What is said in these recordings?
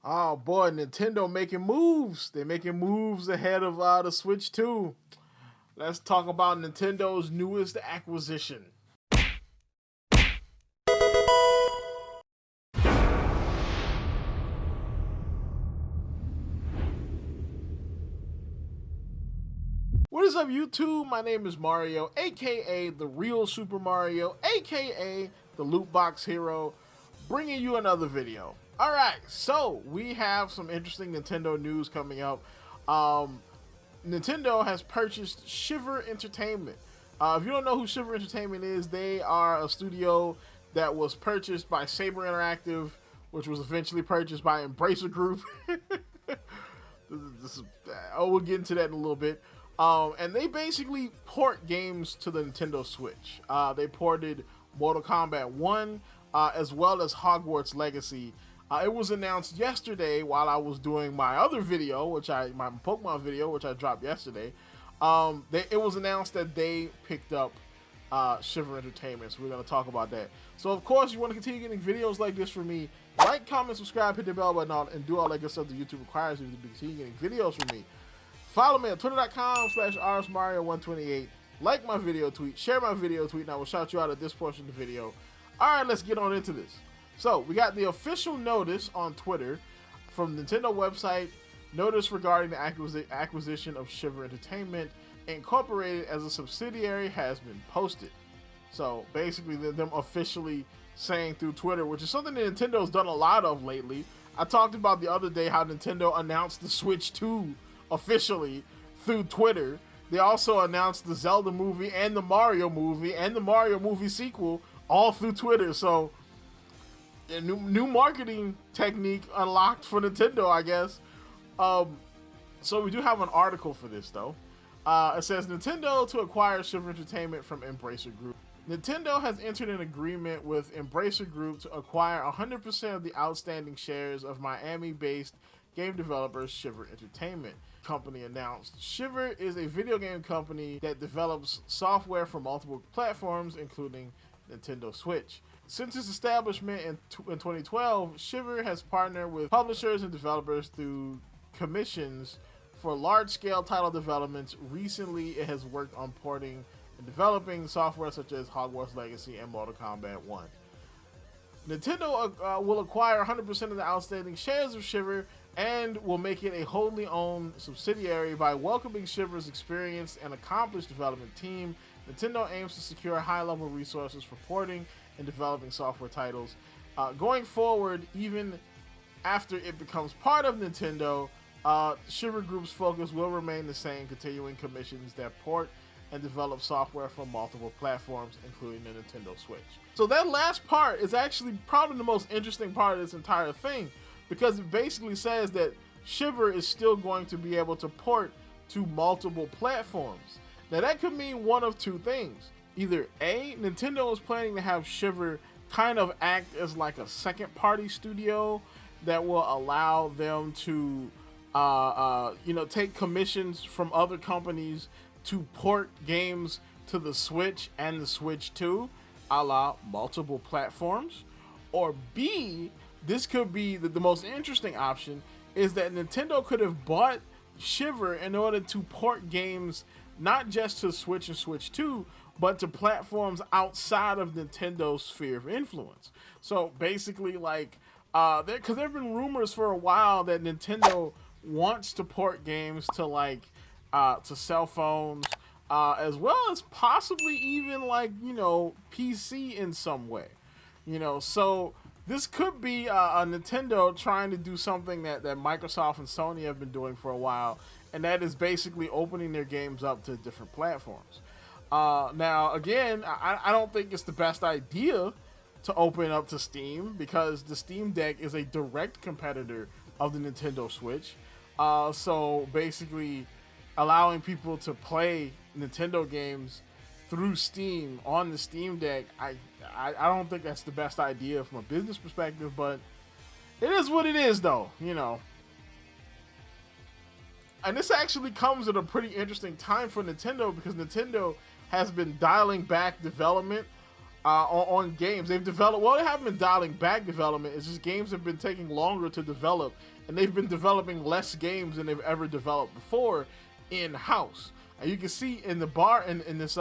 Oh boy, Nintendo making moves. They're making moves ahead of the Switch 2. Let's talk about Nintendo's newest acquisition. What is up, YouTube? My name is Mario, aka the real Super Mario, aka the Loot Box Hero, bringing you another video. Alright, so we have some interesting Nintendo news coming up. Nintendo has purchased Shiver Entertainment. If you don't know who Shiver Entertainment is, they are a studio that was purchased by Saber Interactive, which was eventually purchased by Embracer Group. We'll get into that in a little bit. And they basically port games to the Nintendo Switch. They ported Mortal Kombat 1 as well as Hogwarts Legacy. It was announced yesterday while I was doing my other video, my Pokemon video, which I dropped yesterday. It was announced that they picked up Shiver Entertainment, so we're going to talk about that. So, of course, you want to continue getting videos like this from me. Like, comment, subscribe, hit the bell button, and do all that good stuff that YouTube requires you to continue getting videos from me. Follow me at twitter.com/RSMario128. Like my video tweet, share my video tweet, and I will shout you out at this portion of the video. Alright, let's get on into this. So, we got the official notice on Twitter from Nintendo website, notice regarding the acquisition of Shiver Entertainment, Incorporated as a subsidiary has been posted. So, basically, them officially saying through Twitter, which is something that Nintendo's done a lot of lately. I talked about the other day how Nintendo announced the Switch 2 officially through Twitter. They also announced the Zelda movie and the Mario movie sequel all through Twitter. So a new marketing technique unlocked for Nintendo, I guess. So we do have an article for this though. It says Nintendo to acquire Shiver Entertainment from Embracer Group. Nintendo has entered an agreement with Embracer Group to acquire 100% of the outstanding shares of Miami-based game developer Shiver Entertainment. Company announced. Shiver is a video game company that develops software for multiple platforms, including Nintendo Switch. Since its establishment in 2012, Shiver has partnered with publishers and developers through commissions for large-scale title developments. Recently, it has worked on porting and developing software such as Hogwarts Legacy and Mortal Kombat 1. Nintendo will acquire 100% of the outstanding shares of Shiver and will make it a wholly owned subsidiary. By welcoming Shiver's experienced and accomplished development team, Nintendo aims to secure high-level resources for porting and developing software titles. Going forward, even after it becomes part of Nintendo, Shiver Group's focus will remain the same, continuing commissions that port and develop software for multiple platforms, including the Nintendo Switch. So that last part is actually probably the most interesting part of this entire thing, because it basically says that Shiver is still going to be able to port to multiple platforms. Now that could mean one of two things. Either A, Nintendo is planning to have Shiver kind of act as like a second party studio that will allow them to take commissions from other companies to port games to the Switch and the Switch 2, a la multiple platforms. Or B, this could be the most interesting option, is that Nintendo could have bought Shiver in order to port games not just to Switch and Switch 2, but to platforms outside of Nintendo's sphere of influence. So basically, because there have been rumors for a while that Nintendo wants to port games to to cell phones, as well as possibly even PC in some way. So this could be a Nintendo trying to do something that Microsoft and Sony have been doing for a while, and that is basically opening their games up to different platforms. Now, again, I don't think it's the best idea to open up to Steam, because the Steam Deck is a direct competitor of the Nintendo Switch. So basically allowing people to play Nintendo games through Steam on the Steam Deck, I don't think that's the best idea from a business perspective, but it is what it is though, And this actually comes at a pretty interesting time for Nintendo, because Nintendo has been dialing back development on games. They've developed, well, they haven't been dialing back development. It's just games have been taking longer to develop, and they've been developing less games than they've ever developed before in-house. And you can see in the bar in this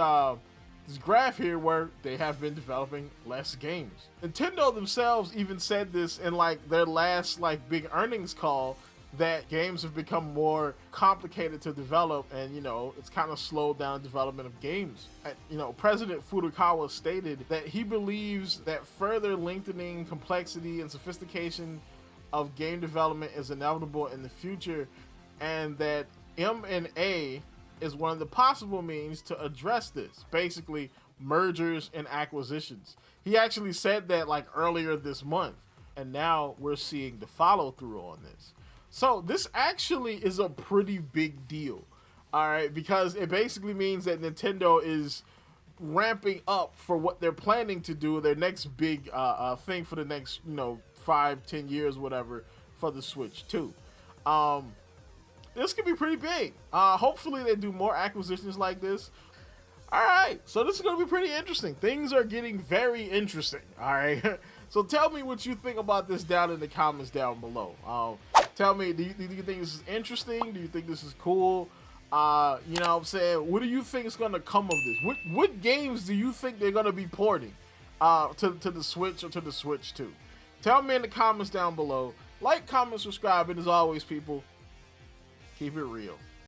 graph here where they have been developing less games. Nintendo themselves even said this in like their last like big earnings call, that games have become more complicated to develop, and you know, it's kind of slowed down the development of games. You know, President Furukawa stated that he believes that further lengthening complexity and sophistication of game development is inevitable in the future, and that M&A is one of the possible means to address this, basically mergers and acquisitions. He actually said that like earlier this month, and now we're seeing the follow through on this. So this actually is a pretty big deal, all right, because it basically means that Nintendo is ramping up for what they're planning to do, their next big thing for the next, you know, 5-10 years, whatever, for the Switch 2. This could be pretty big. Hopefully they do more acquisitions like this. All right, so this is going to be pretty interesting. Things are getting very interesting, all right? So tell me what you think about this down in the comments down below. Tell me, do you think this is interesting? Do you think this is cool? You know what I'm saying? What do you think is going to come of this? What games do you think they're going to be porting to the Switch or to the Switch 2? Tell me in the comments down below. Like, comment, subscribe, and as always, people, keep it real.